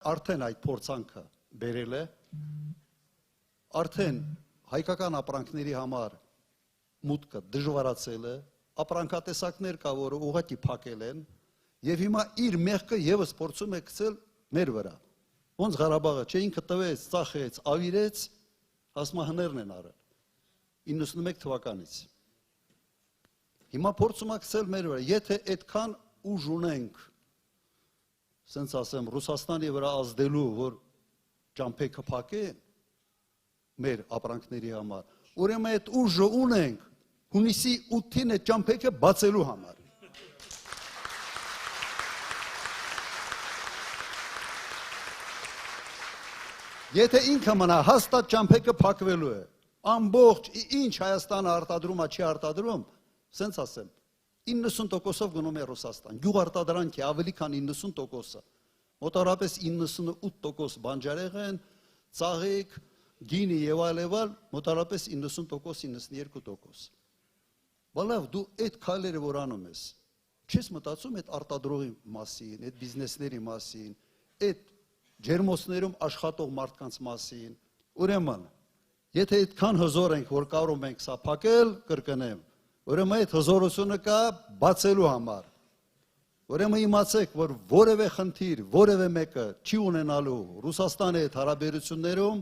Արդեն այդ փորձանքը բերել է, արդեն հայկական ապրանքների համար մուտքը դժվարացել է, ապրանքատեսակներ կա, որը ուղղակի փակել են, եւ հիմա իր մեղքը եւս փորձում է գցել մեր վրա։ Ոնց Ղարաբաղը չէ ինքը տվեց, ծախեց, ավիրեց, հասմահներն են արել 91 թվականից։ Հիմա փորձում է գցել մեր վրա, եթե այդքան ուժ ունենք, ասենց ասեմ, Ռուսաստանի վրա ազդելու, որ ճամփեքը փակեն մեր ապրանքների համար, ուրեմն այդ ուժը ունենք հունիսի 8-ին այդ ճամփեքը բացելու համար։ Եթե ինքը մնա հաստատ ճամփեքը փակվելու է, ամբողջ ինչ Հայաստանը արտադրում է, չի արտադրում, ասենց ասեմ, 90%-ով գնում է Ռուսաստան, գյուղարտադրանքի ավելի քան 90%-ը, մոտավորապես 98% բանջարեղեն, ծաղիկ, գինի եւ այլ, մոտավորապես 90%-92%։ Բալավ դու այդ քայլերը որ անում ես, չես մտածում այդ արտադրողի մասին, այդ բիզնեսների մասին, այդ ջերմոցներում աշխատող մարդկանց մասին, ուրեմն, եթե այդքան հզոր ենք, որ կարող ենք սա փակել, կրկնեմ, ուրեմն այդ հզորությունը կա բացելու համար։ Ուրեմն իմացեք, որ որևէ խնդիր, որևէ մեկը չի ունենալու Ռուսաստանի հետ հարաբերություններում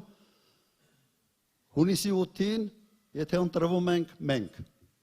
հունիսի 8-ին, եթե ընտրվում ենք մենք։